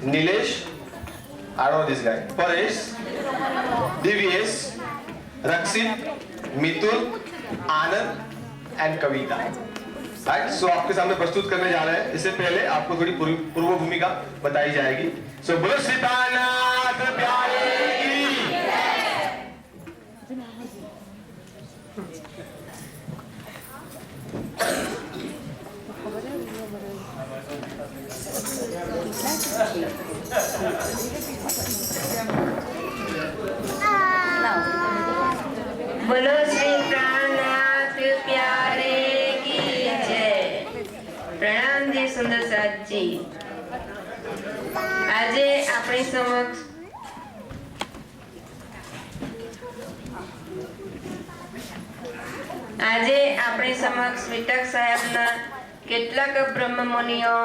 Nilesh, I don't know this guy. Paresh, Divyesh, Rakshit, Mitul, Anand and Kavita. Right, so आपके सामने प्रस्तुत करने जा रहे हैं। इससे पहले आपको थोड़ी पूर्व भूमिका बताई जाएगी। सो बोलो सीतानाथ प्यारे की। बोलो सीतानाथ प्यारे की जय। प्रणाम जी सुंदर साथ जी। આજે આપણી સમક્ષ વિટક સાહેબના કેટલાક બ્રહ્મમુનિઓ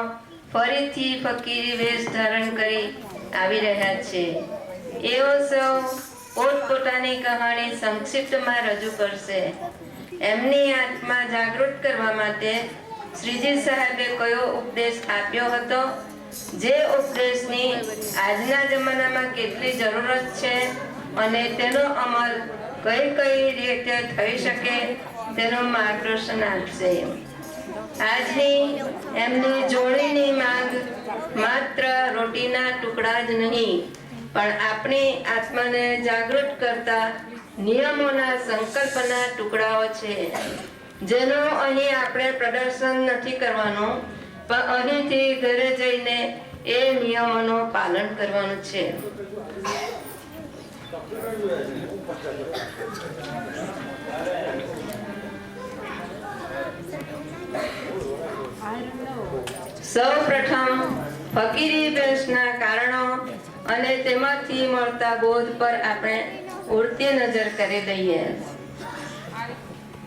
ફરીથી ફકીરી વેશ ધારણ કરી આવી રહ્યા છે। એઓ સૌ પોતપોતાની કહાણી સંક્ષિપ્તમાં રજૂ કરશે। એમની આત્મા જાગૃત કરવા માટે શ્રીજી સાહેબે કયો ઉપદેશ આપ્યો હતો, જે ઉપદેશની આજના જમાનામાં કેટલી જરૂરત છે અને તેનો અમલ કઈ કઈ રીતે થઈ શકે તેનું માર્ગદર્શન આપશે। આજની એમની જોડીની માંગ માત્ર રોટીના ટુકડા જ નહીં પણ આપણી આત્માને જાગૃત કરતા નિયમોના સંકલ્પના ટુકડાઓ છે, જેનું અહીં આપણે પ્રદર્શન નથી કરવાનું, પણ અહીંથી ઘરે જઈને એ નિયમોનું પાલન કરવાનું છે. સૌ પ્રથમ ફકીરી વેશના કારણો અને તેમાંથી મળતા બોધ પર આપણે ઉડતી નજર કરી લઈએ.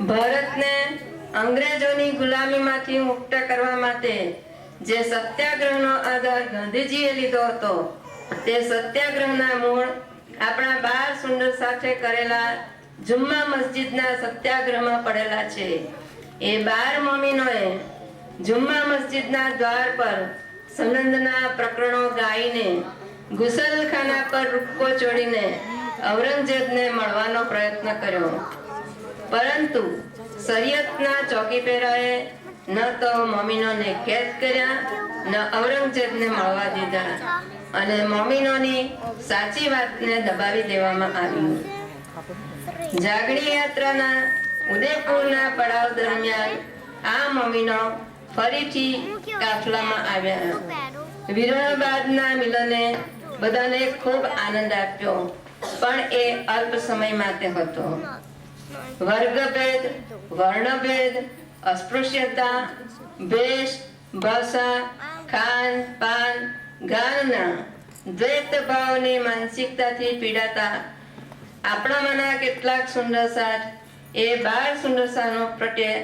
ભારતને અંગ્રેજોની ગુલામીમાંથી મુક્ત કરવા માટે જે સત્યાગ્રહનો આધાર ગાંધીજીએ લીધો હતો, તે સત્યાગ્રહના મૂળ આપણા 12 સુંદર સાથે કરેલા જુમ્મા મસ્જિદના સત્યાગ્રહમાં પડેલા છે. એ 12 મોમીનોએ જુમ્મા મસ્જિદના દ્વાર પર સનંદના પ્રકરણો ગાઈને ગુસલખાના પર રૂપકો ચોડીને ઔરંગઝેબને મળવાનો પ્રયત્ન કર્યો, પરંતુ શરીયતના ચોકીપેરાએ ન તો મોમીનોને કેદ કર્યા, ન ઔરંગઝેબને મળવા દીધા, અને મોમીનોની સાચી વાતને દબાવી દેવામાં આવી. જાગણી યાત્રાના ઉદયપુરના પડાવ દરમિયાન આ મોમીનો ફરીથી કાફલામાં આવ્યા. વિરહ બાદના મિલને બધાને ખૂબ આનંદ આપ્યો, પણ એ અલ્પ સમય માટે હતો. વર્ગભેદ, વર્ણભેદ, અસ્પૃશ્યતા, ભેષ, ભાષા, ખાન પાન, ગાનના દ્વૈત ભાવની માનસિકતાથી પીડાતા આપણામાંના કેટલાક સુંદર સાથ એ 12 સુંદર સાનો પ્રત્યે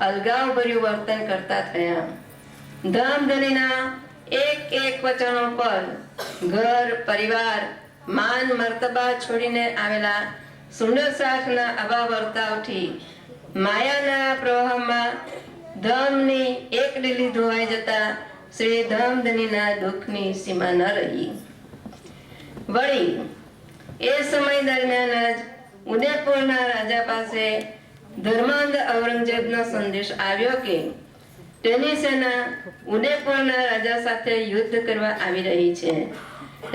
અલગાવ ભર્યું વર્તન કરતા થયા. ધામધનીના એક વચનો પર ઘર, પરિવાર, માન મર્તબા છોડીને આવેલા સુંદર સાથના આવા વર્તાવથી માયાના પ્રવાહમાં ધમની એક લીલી ધોવાઈ જતા શ્રી ધામધનીના દુઃખની સીમા ન રહી. વળી એ સમય દરમિયાન જ ઉદયપુરના રાજા પાસે ધર્માંધ ઔરંગઝેબનો સંદેશ આવ્યો કે તેની સેના ઉદયપુરના રાજા સાથે યુદ્ધ કરવા આવી રહી છે.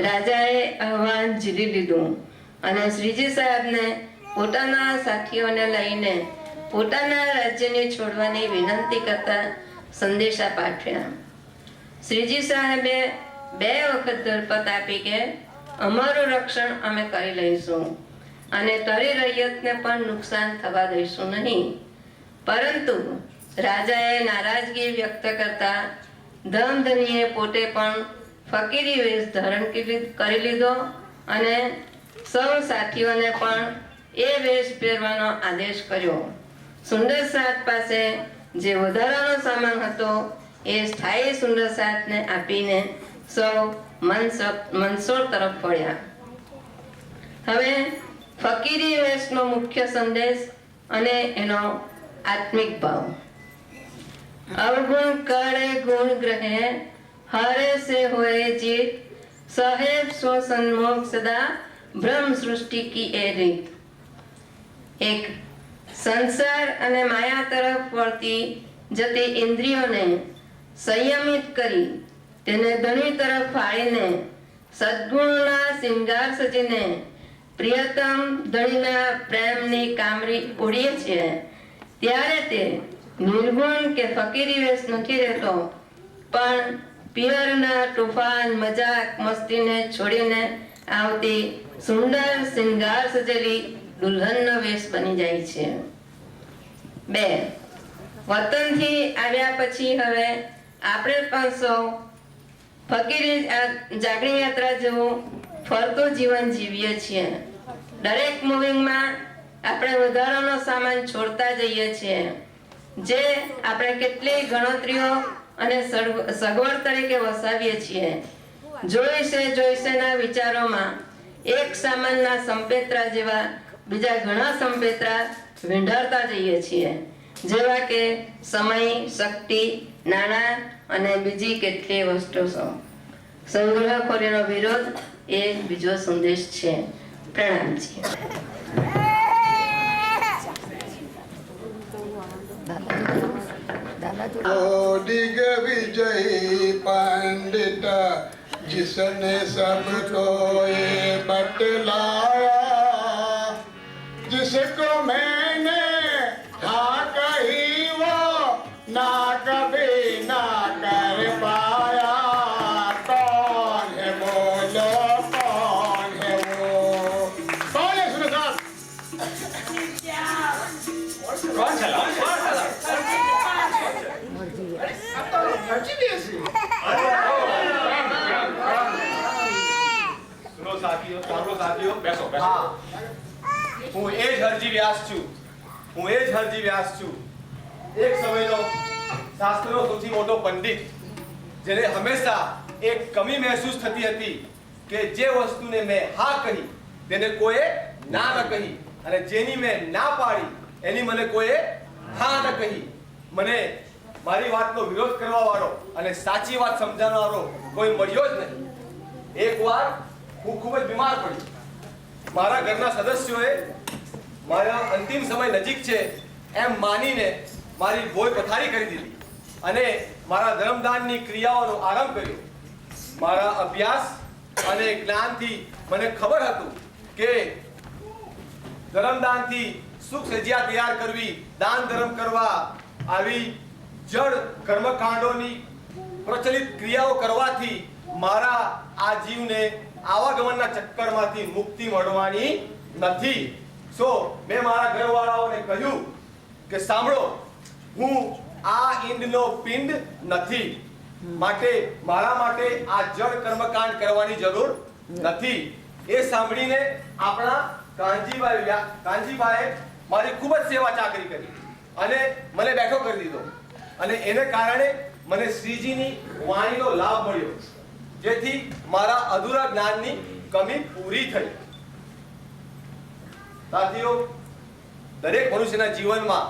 રાજાએ આહવાન ઝીલી લીધું અને શ્રીજી સાહેબને પોતાના સાથીઓને લઈને પોતાના રાજ્યને છોડવાની વિનંતી કરતા સંદેશા પાઠવ્યા. શ્રીજી સાહેબે 2 વખત ધરપત આપી કે અમારું રક્ષણ અમે કરી લઈશું અને તરી રૈયતને પણ નુકસાન થવા દઈશું નહીં. પરંતુ રાજાએ નારાજગી વ્યક્ત કરતા ધમધનીએ પોતે પણ ફકીરી વેશ ધારણ કરી લીધો અને સૌ સાથીઓને પણ એ વેશ પહેરવાનો આદેશ કર્યો. સુંદર સાથ પાસે જે વધારાનો સામાન હતો એ સ્થાયી સુંદર સાથને આપીને સૌ મનસોર તરફ વળ્યા. હવે ફકીરી વેશનો મુખ્ય સંદેશ અને એનો આત્મિક ભાવ. અવગુણ કરે ગુણ ગ્રહે, હારે સે હોએ જીત, સાહેબ સો સન્મુખ સદા બ્રહ્મ સૃષ્ટિ કી એ રીત. એક, સંસાર અને માયા તરફ વળતી જતી ઇન્દ્રિયોને સંયમિત કરી તેને ધણી તરફ ફાળીને સદગુણના શિંગાર સજીને પ્રિયતમ ધણીના પ્રેમની કામરી ઉડીએ છીએ, ત્યારે તે નિર્ગુણ કે ફકીરી વેશ નથી રહેતો, પણ પિયરના તોફાન, મજાક, મસ્તીને છોડીને આવતી સુંદર શિંગાર સજેલી દુલ્હનનો વેશ બની જાય છે. 2, વતનથી આવ્યા પછી હવે આપણે પણ સૌ ફકીરી જાગણી યાત્રા જેવું ફરતું જીવન જીવીએ છીએ. દરેક મૂવિંગમાં આપણે વધારાનો સામાન છોડતા જઈએ છીએ, જે આપણે કેટલી ગણતરીઓ અને સગવડ તરીકે વસાવીએ છીએ. જોઈશેના વિચારોમાં એક સામાનના સંપેત્રા જેવા બીજા ઘણા સંપેત્રા વીંઢાળતા જઈએ છીએ, જેવા કે સમય, શક્તિ, નાણાં અને બીજી કેટલીય વસ્તુઓ. સંગ્રહખોરીનો વિરોધ એ બીજો સંદેશ છે. પ્રણામજી. દિગ વિજય પંડિત जिसने सबको ये बतलाया, जिसको मैंने हाँ कही वो ना कभी ना कर पाया। कौन है बोलो, कौन है वो? कौन है सुनो साहब? कौन चला? સુનો સાથીઓ, સાંભળો સાથીઓ, બેસો બેસો. હું એ જ હરજી વ્યાસ છું. એક સમયનો શાસ્ત્રનો સૌથી મોટો પંડિત, જેને હંમેશા એક કમી મહેસૂસ થતી હતી કે જે વસ્તુને મેં હા કહી તેને કોઈએ ના ન કહી, અને જેની મેં ના પાડી એની મને કોઈએ હા ન કહી. મને મારી વાતનો વિરોધ કરવા વાળો અને સાચી વાત સમજાવનારો કોઈ મળ્યો જ નહીં. એકવાર હું ખૂબ જ બીમાર પડી. મારા ઘરના સદસ્યોએ મારા અંતિમ સમય નજીક છે એમ માનીને મારી ભોય પથારી કરી દીધી અને મારા ધર્મદાનની ક્રિયાઓનો આરંભ કર્યો. મારા અભ્યાસ અને જ્ઞાનથી મને ખબર હતું કે ધર્મદાનથી સુખ સજ્જા તૈયાર કરવી, દાન ધર્મ કરવા, આવી જડ કર્મકાંડોની પ્રચલિત ક્રિયાઓ કરવાથી મારા આ જીવને આવાગમનના ચક્કરમાંથી મુક્તિ મળવાની નથી. સો મેં મારા ઘરવાળાઓને કહ્યું કે સાંભળો, હું આ ઈંડનો પિંડ નથી, માટે મારા માટે આ જડ કર્મકાંડ કરવાની જરૂર નથી. એ સાંભળીને આપણા કાનજીભાઈએ મારી ખૂબ જ સેવા ચાકરી કરી અને મને બેઠો કરી દીધો, અને એને કારણે મને શ્રીજીની વાણીનો લાભ મળ્યો, જેથી મારા અધૂરા જ્ઞાનની કમી પૂરી થઈ. સાથીઓ, દરેક મનુષ્યના જીવનમાં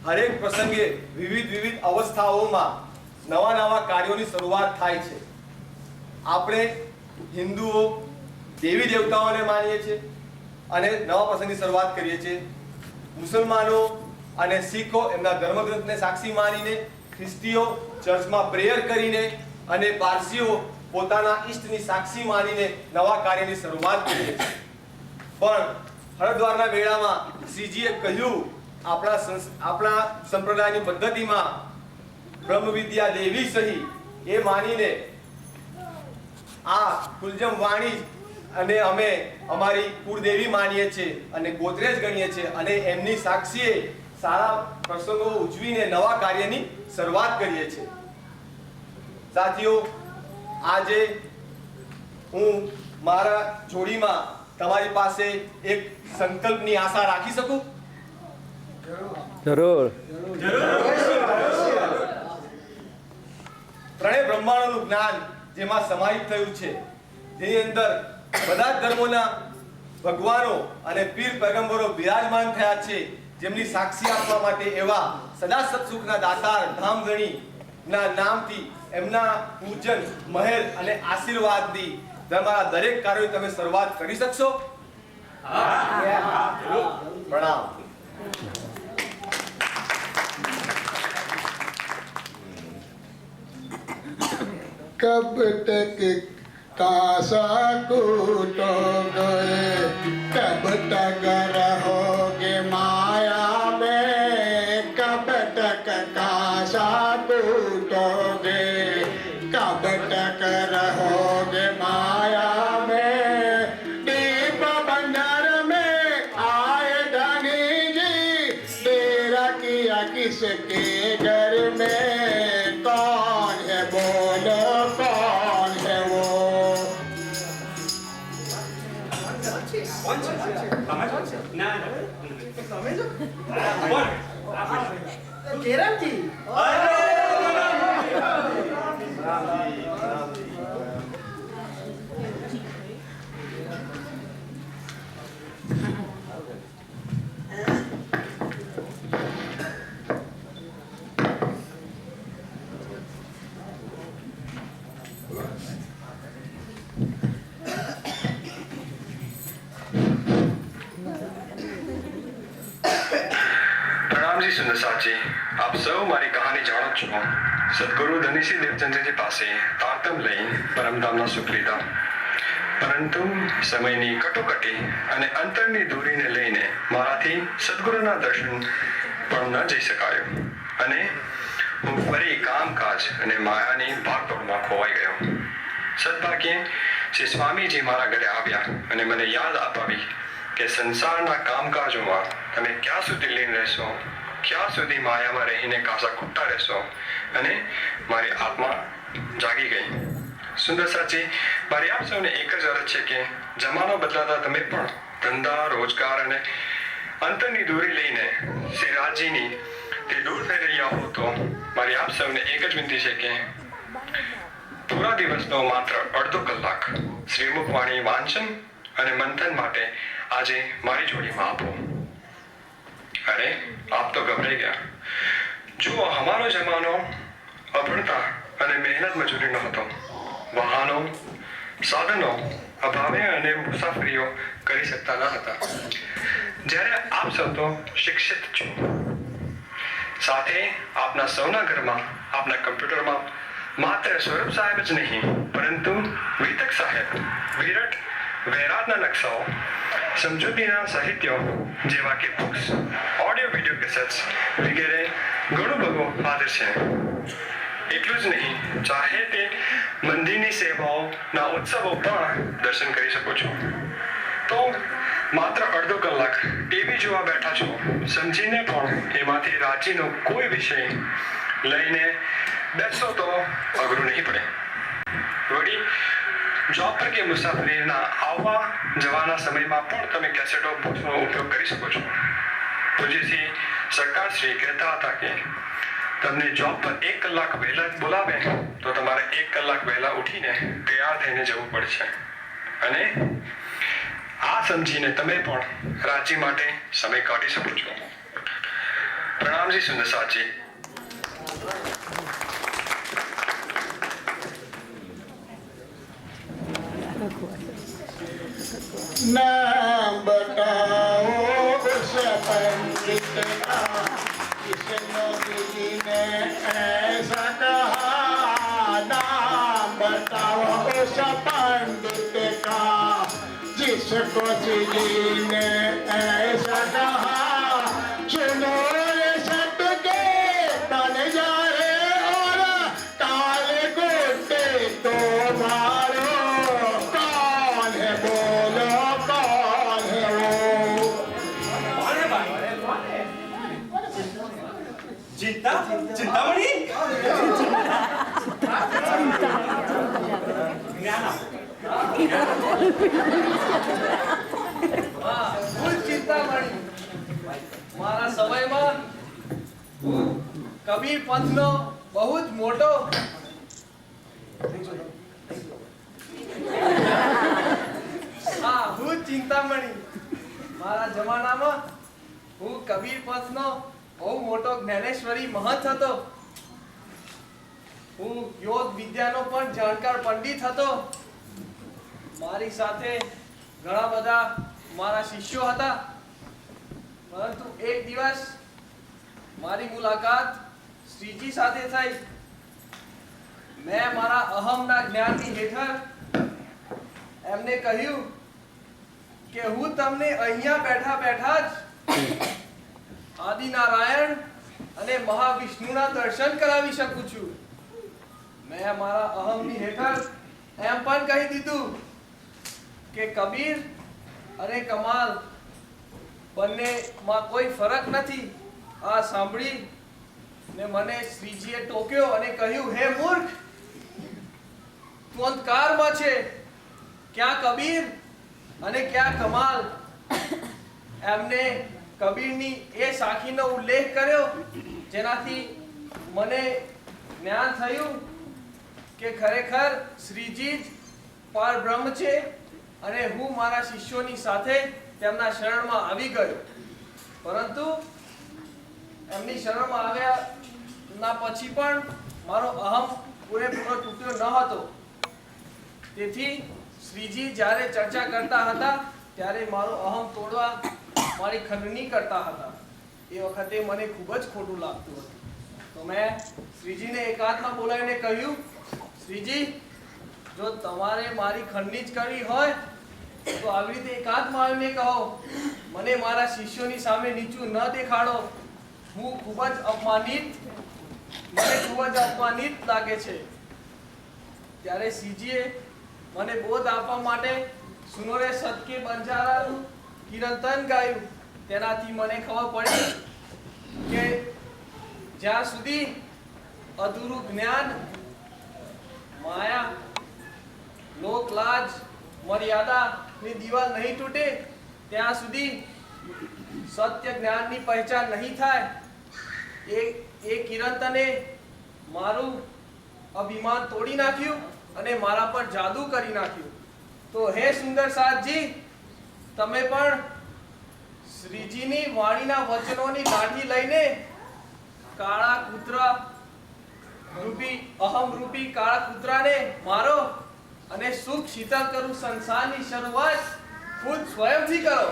હરેક પ્રસંગે વિવિધ અવસ્થાઓમાં નવા કાર્યોની શરૂઆત થાય છે. આપણે હિન્દુઓ દેવી દેવતાઓને માનીએ છીએ અને નવા પ્રસંગની શરૂઆત કરીએ છીએ. મુસલમાનો અને શીખો એમના ધર્મગ્રંથને સાક્ષી માનીને, ખ્રિસ્તીઓ ચર્ચમાં પ્રેયર કરીને, અને પારસીઓ પોતાના ઈષ્ટની સાક્ષી માનીને નવા કાર્યની શરૂઆત કરીએ છીએ. પણ હરદ્વારના મેળામાં શ્રીજીએ કહ્યું, આપણા સંપ્રદાયની પદ્ધતિમાં બ્રહ્મ વિદ્યા દેવી સહી એ માનીને આ કુલજમ વાણી અને અમે અમારી કુળદેવી માનીએ છીએ અને ગોત્રેજ ગણીએ છીએ, અને એમની સાક્ષીએ સારા પ્રસંગો ઉજવીને નવા કાર્યની શરૂઆત કરીએ છીએ. સાથીઓ, આજે હું મારા જોડીમાં તમારી પાસે એક સંકલ્પની આશા રાખી શકું? જરૂર. ત્રણેય બ્રહ્માંડોનું જ્ઞાન જેમાં સમાહિત થયું છે, જેની અંદર બધા જ ધર્મોના ભગવાનો અને પીર પૈગંબરો બિરાજમાન થયા છે, જેમની સાક્ષી આપવા માટે એવા સદા સત્સુખના દાતાર ધામધણીના નામથી એમના પૂજન, મહેર અને આશીર્વાદથી તમારા દરેક કાર્યોની તમે શરૂઆત કરી શકશો? પ્રણામ. कब तक कासा कूटोगे, कब तक रहोगे माया में, कब तक कासा कूटोगे, कब तक रहोगे माया में. दीप बंदर में आए धनी जी, तेरा किया किसके घर में? कौन है बोलो, कौन है वो? સુંદર સાચી, આપ સૌ મારી કહાની જાણો છો. સદગુરુ ધનીસિંહ દેવચંદ્રજી પાસે 3 આતમ લઈ પરમધામના સુખ લીધા, પરંતુ સમયની કટોકટી અને અંતરની દૂરીને લઈને મારાથી સદગુરુના દર્શન પણ ન જઈ શકાયું અને હું ફરી કામકાજ અને માયાની ભાગદોડમાં ખોવાઈ ગયો. સદભાગ્યે શ્રી સ્વામીજી મારા ઘરે આવ્યા અને મને યાદ અપાવી કે સંસારના કામકાજોમાં તમે ક્યાં સુધી લીન રહેશો, ક્યાં સુધી માયામાં રહીને કાસા કૂટતા રહેશો, અને મારી આત્મા જાગી ગઈ. સુંદર સાચી, મારી આપ સૌને એક જ અરજ છે કે જમાનો બદલાતા તમે પણ ધંધા, રોજગાર અને અંતરની દૂરી લઈને શ્રી રાજજીની તે દૂર થઈ રહ્યા હો તો મારી આપ સૌને એક જ વિનંતી છે કે પૂરા દિવસનો માત્ર અડધો કલાક શ્રીમુખ વાણી વાંચન અને મંથન માટે આજે મારી જોડીમાં આપો. અરે આપ તો ગભરાઈ ગયા. જુઓ, અમારો જમાનો અભણતા અને મહેનત મજૂરીનો હતો. વાહનો, સાધનો અભાવે અને મુસાફરીઓ કરી શકતા ન હતા. જ્યારે આપ સૌ તો શિક્ષિત છો, સાથે આપના સૌના ઘરમાં આપના કમ્પ્યુટરમાં માત્ર સ્વરૂપ સાહેબ જ નહીં, પરંતુ વિતક સાહેબ, વિરટ વૈરાટના નકશાઓ, સમજૂતીના સાહિત્યો જેવા કે બુક્સ, ઓડિયો વિડિયો કેસેટ્સ વગેરે ઘણું બધું હાજર છે. એટલું જ નહીં, ચાહે તે મંદિરની સેવાઓના ઉત્સવો પણ દર્શન કરી શકો છો. તો માત્ર અડધો કલાક ટીવી જોવા બેઠા છો સમજીને પણ એમાંથી રાંચીનો કોઈ વિષય લઈને બેસો તો અઘરું નહીં પડે. વળી જોબ પર કે મુસાફરીના આવવા જવાના સમયમાં પણ તમે કેસેટો બુક્સનો ઉપયોગ કરી શકો છો. પૂજ્યશ્રી સરકારશ્રી કહેતા હતા કે તમને જોબ પર 1 કલાક વહેલા બોલાવે તો તમારે 1 કલાક વહેલા ઉઠીને તૈયાર થઈને જવું પડશે. અને આ સમજીને તમે પણ રાંચી માટે સમય કાઢી શકો છો. પ્રણામજી સુંદર સાચી. नाम बताओ उस पंडित का किसने जी ने ऐसा कहा. नाम बताओ उस पंडित का जिसको जी ने ऐसा कहा. सुनो ये सबके बन जाए और काले गोटे तो मारो. कौन है बोलो, कौन है वो? चिंतामणी મારા સમયમાં કબીર પંથનો બહુ જ મોટો હું ચિંતામણી. મારા જમાનામાં હું કબીર પંથનો બહુ મોટો જ્ઞાનેશ્વરી મહંત હતો. હું યોગ વિદ્યાનો પણ જાણકાર પંડિત હતો. મારી સાથે ઘણા બધા મારા શિષ્યો હતા. પરંતુ એક દિવસ મારી મુલાકાત શ્રીજી સાથે થઈ. મેં મારા અહમના જ્ઞાનની હેઠળ એમને કહ્યું કે હું તમને અહીંયા બેઠા બેઠા જ આદિનારાયણ અને મહાવિષ્ણુના દર્શન કરાવી શકું છું. મેં મારા અહમની હેઠળ એમ પણ કહી દીધું કે કબીર અને કમાલ બંનેમાં કોઈ ફરક નથી. આ સાંભળી ને મને શ્રીજીએ ટોક્યો અને કહ્યું, હે મૂર્ખ, તું અંધકારમાં છે. ક્યાં કબીર અને ક્યાં કમાલ? એમને કબીરની એ સાખીનો ઉલ્લેખ કર્યો જેનાથી મને જ્ઞાન થયું કે ખરેખર શ્રીજી જ પરબ્રહ્મ છે. અને હું મારા શિષ્યોની સાથે તેમના શરણમાં આવી ગયો. પરંતુ એમની શરણમાં આવ્યા પછી પણ મારો અહમ પૂરેપૂરો તૂટ્યો ન હતો. તેથી શ્રીજી જ્યારે ચર્ચા કરતા હતા ત્યારે મારો અહમ તોડવા મારી ખંડણી કરતા હતા. એ વખતે મને ખૂબ જ ખોટું લાગતું હતું. તો મેં શ્રીજીને એકાંતમાં બોલાવીને કહ્યું, શ્રીજી, જો તમારે મારી ખંડની જ કરવી હોય તો આવી રીતે એકાંતમાં આવીને કહો. મને મારા શિષ્યોની સામે નીચું ન દેખાડો. હું ખૂબ જ અપમાનિત લાગે છે. ત્યારે શ્રીજીએ મને બોધ આપવા માટે સુનોરે સદકે બંજારાનું કીર્તન ગાયું. તેનાથી મને ખબર પડી કે જ્યાં સુધી અધૂરું જ્ઞાન, માયા, લોકલાજ, મર્યાદાની દિવાલ નહીં તૂટે ત્યાં સુધી સત્ય જ્ઞાનની પહેચાન નહીં થાય. એ કીર્તને મારું અભિમાન તોડી નાખ્યું અને મારા પર જાદુ કરી નાખ્યું. તો હે સુંદર સાધજી, તમે પણ શ્રીજીની વાણીના વચનોની લાઠી લઈને કાળા કૂતરા રૂપી અહમ રૂપી કાળા કૂતરાને મારો અને સુખ શીતળ કરું સંસારની શરૂઆત ખુદ સ્વયંથી કરો.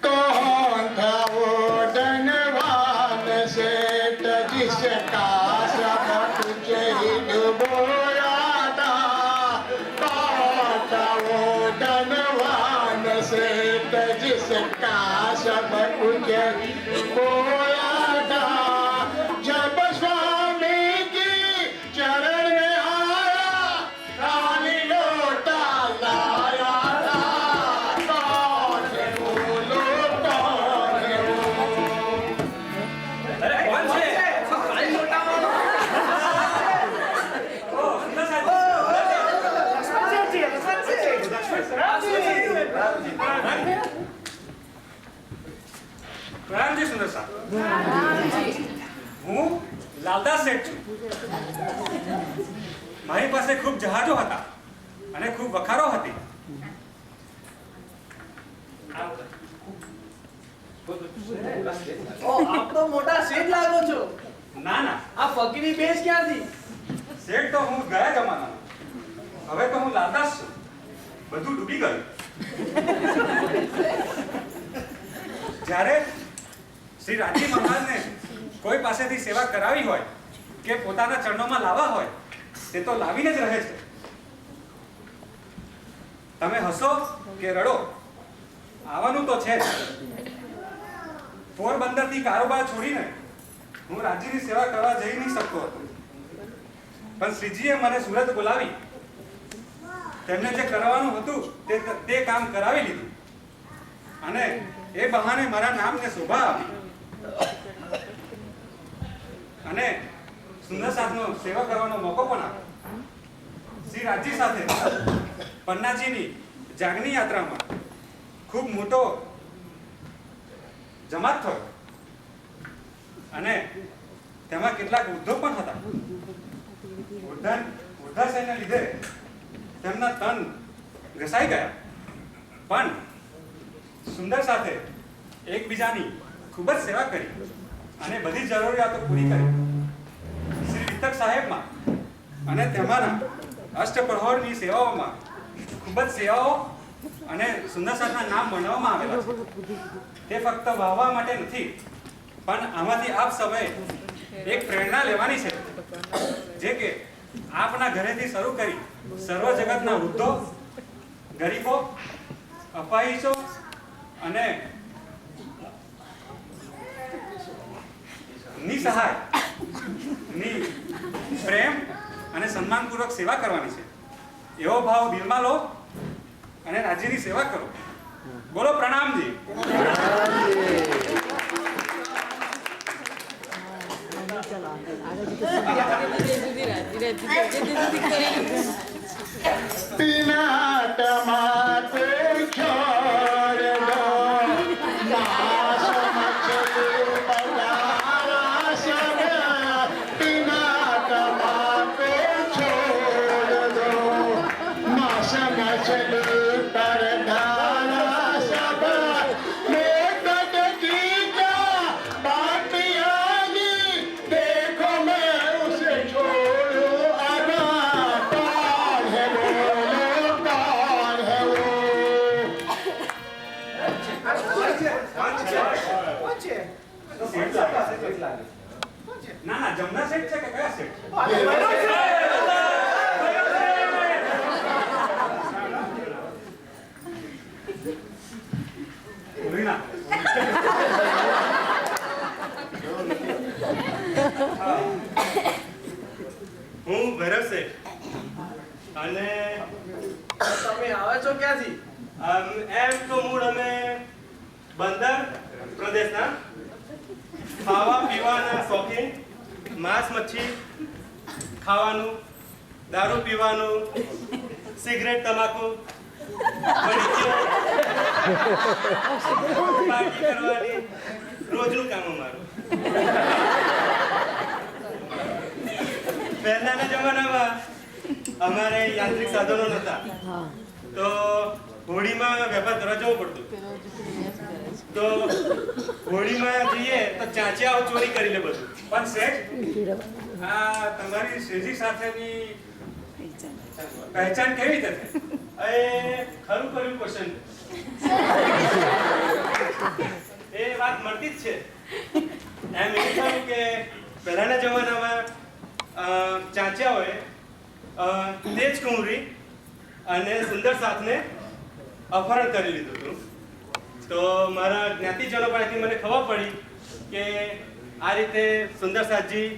તો कौन था वो धनवान सेठ जिसका सब कुछ ही डुबोया था? कौन था वो धनवान सेठ जिसका सब कुछ डुबोया था? जब स्वामी की चरण में आया खाली लोटा लाया था. कौन है वो लोग, कौन है वो? કોણ છે? ખાલી લોટામાં રામજી સુંદર સાહેબ, હું લાલદાસ શેઠ છું. મારી પાસે ખૂબ જહાજો હતા અને ખૂબ વખારો હતી. આપ તો મોટા શેઠ લાગો છો. ના ના, આ ફકીરી બેસ ક્યાંથી? શેઠ તો હું ગયા જમાનાનો. હવે તો હું લાલદાસ છું. બધું ડૂબી ગયું. જ્યારે શ્રી રાજજી મહારાજને કોઈ પાસેથી સેવા કરાવી હોય કે પોતાના ચરણોમાં લાવવા હોય તે તો લાવીને જ રહે છે. તમે હસો કે રડો, આવવાનું તો છે જ. પોરબંદરથી કારોબાર છોડીને હું રાજ્યની સેવા કરવા જઈ નહીં શકતો હતો, પણ શ્રીજીએ મને સુરત બોલાવી તેમને જે કરવાનું હતું તે કામ કરાવી લીધું અને એ બહાને મારા નામને શોભા આપી અને સુંદર સાથનો સેવા કરવાનો મોકો પણ આપ્યો. શ્રી રાજજી સાથે પન્નાજીની જાગની યાત્રામાં ખૂબ મોટો જમાત થયો અને તેમાં કેટલાક વૃદ્ધો પણ હતા. વૃદ્ધાશયને લીધે તેમના તન ઘસાઈ ગયા, પણ સુંદર સાથે એકબીજાની ખૂબ જ સેવા કરી અને બધી જરૂરિયાતો પૂરી કરી. શ્રી વિતક સાહેબમાં અને તેમાંના અષ્ટપ્રહરની સેવાઓમાં ખૂબ જ સેવાઓ અને સુંદર સાથના નામ બનાવવામાં આવેલા છે. તે ફક્ત વાહવા માટે નથી, પણ આમાંથી આપ સમયે એક પ્રેરણા લેવાની છે, જે કે આપના ઘરેથી શરૂ કરી સર્વ જગતના વૃદ્ધો, ગરીબો, અપાહિજો અને નિસહાય ની પ્રેમ અને સન્માનપૂર્વક સેવા કરવાની છે. એવો ભાવ દિલમાં લો અને રાજ્યની સેવા કરો. બોલો પ્રણામજી. बिना टमाटे छोड़ दो, मांस मछली पकाना सब. बिना टमाटे छोड़ दो, मांस मछली पकाना सब. मैं कटकी का बाटी आगी, देखो मैं उसे छोड़ू अनाथा. પાસે જ લાગે ના ના જમના સેટ છે કે કયા સેટ છે? રીના. હું ભૈરવ શેઠ અને તમે આવો છો ક્યાંથી? એમ તો મૂળ અમે બંદર પ્રદેશના ખાવા પીવાના શોખીન, માંસ મચ્છી ખાવાનું, દારૂ પીવાનું, સિગરેટ તમાકુ, પડીકીઓ, પાર્ટી કરવાની, રોજનું કામ અમારું. પહેલાના જમાનામાં અમારે યાંત્રિક સાધનો નહોતા, તો હોળીમાં વેપાર કરવા જવું પડતું. તો હોળીમાં જઈએ તો ચાંચિયાઓ ચોરી કરી લે બધું. પણ શેઠ, આ તમારી શ્રીજી સાથેની પહેચાન કેવી રીતે થઈ? એ ખરું કર્યું ક્વેશ્ચન. એ વાત મળતી જ છે. એમ એવું થયું કે પહેલાના જમાનામાં ચાંચિયાઓએ તેજ કુંવરી અને સુંદર સાથને અપહરણ કરી લીધું હતું. તો મારા જ્ઞાતિજનો પાસેથી મને ખબર પડી કે આ રીતે સુંદર સાથજી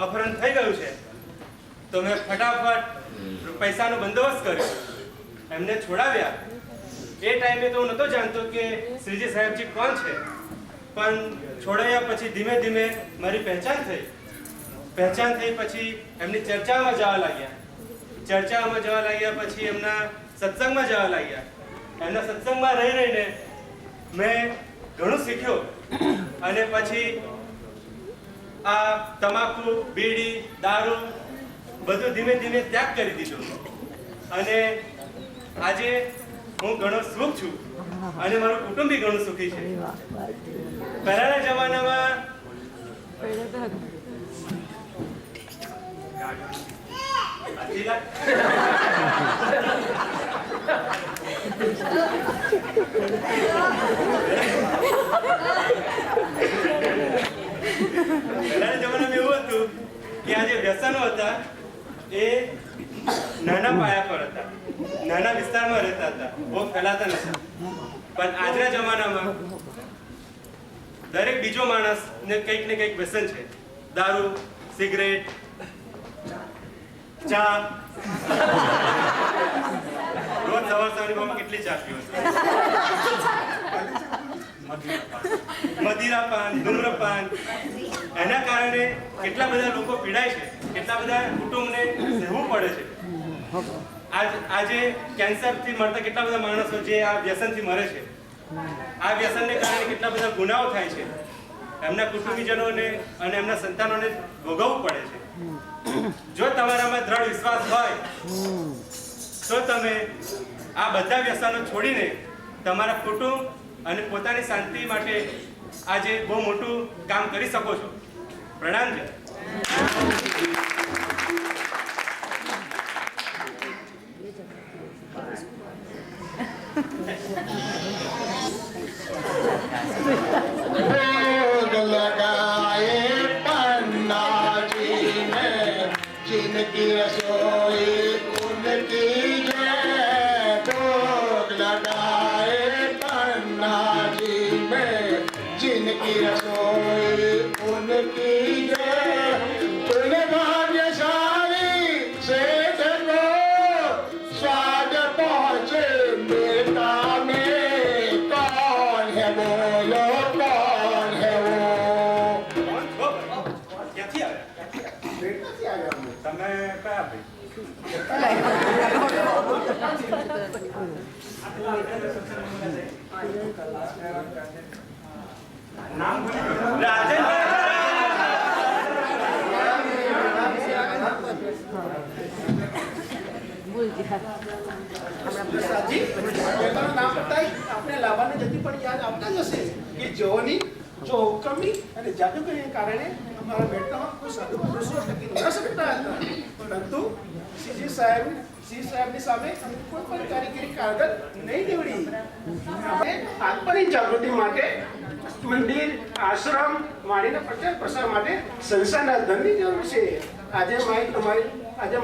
અપહરણ થઈ ગયું છે. તો મેં ફટાફટ પૈસાનો બંદોબસ્ત કર્યો, એમને છોડાવ્યા. એ ટાઈમે તો હું નહોતો જાણતો કે શ્રીજી સાહેબજી કોણ છે, પણ છોડાવ્યા પછી ધીમે ધીમે મારી પહેચાન થઈ. પહેચાન થઈ પછી એમની ચર્ચામાં જવા લાગ્યા. ચર્ચામાં જવા લાગ્યા પછી એમના સત્સંગમાં જવા લાગ્યા. એમના સત્સંગમાં રહી રહીને મેં ઘણું શીખ્યો. અને પછી આ તમાકુ, બીડી, દારૂ બધું ધીમે ધીમે ત્યાગ કરી દીધો. અને આજે હું ઘણો સુખ છું અને મારું કુટુંબ બી ઘણું સુખી છે. પહેલાના જમાનામાં પહેલાના જમાનામાં એવું હતું કે આ જે વ્યસનો હતા એ નાના પાયા પર હતા, નાના વિસ્તારમાં રહેતા હતા, બહુ ફેલાતા નતા. પણ આજના જમાનામાં દરેક બીજો માણસ ને કંઈક ને કંઈક વ્યસન છે. દારૂ, સિગરેટ, ચા. રોજ સવાર સવારમાં કેટલી ચા પીવો છો? મદિરાપાન, ધૂમ્રપાન. એના કારણે કેટલા બધા લોકો પીડાય છે, કેટલા બધા કુટુંબને સહેવું પડે છે. આજે કેન્સરથી મરતા કેટલા બધા માણસો જે આ વ્યસનથી મરે છે. આ વ્યસનને કારણે કેટલા બધા ગુનાઓ થાય છે. એમના કુટુંબીજનોને અને એમના સંતાનોને ભોગવવું પડે છે. જો તમારામાં દ્રઢ વિશ્વાસ હોય તો તમે આ બધા વ્યસનો છોડીને તમારા કુટુંબ અને પોતાની શાંતિ માટે આજે બહુ મોટું કામ કરી શકો છો. પ્રણામ છે. भोग लगाए पन्ना जी में, जिनकी रसोई उनकी जय। भोग लगाए पन्ना जी में, जिनकी रसोई उनकी जय। उन भाग्यशाली सेठ को स्वाद पहुँचे मिलता में। कौन है बोलो, कौन है वो? કોણ છો? ક્યાંથી આવ્યા? તમે કયા ભાઈ? નામ ભૂલી ગયો. સાજી, પોતાનું નામ બતાવી આપણે લાવવાને જતી પણ યાદ આવતા જ હશે કે જેઓની જો હુકમી અને જાદુગરીને કારણે અમારા બેટમાં કોઈ સાધુ પુરુષો ટકી ન શકતા હતા, પરંતુ શ્રી સાહેબની સામે અમે કોઈ પણ કારીગરી કાગળ નહીં નીવડી. અમે આત્મની જાગૃતિ માટે મંદિર આશ્રમ વાણીના પ્રચાર પ્રસાર માટે સંસ્થાના ધનની જરૂર છે. આજે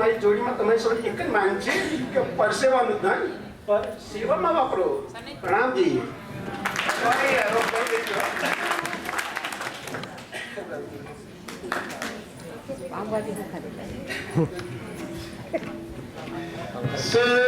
મારી જોડીમાં તમારી સમજ એક જ માંગ છે કે પરસેવાનું ધન પર સેવામાં વાપરો. પ્રણામજી. So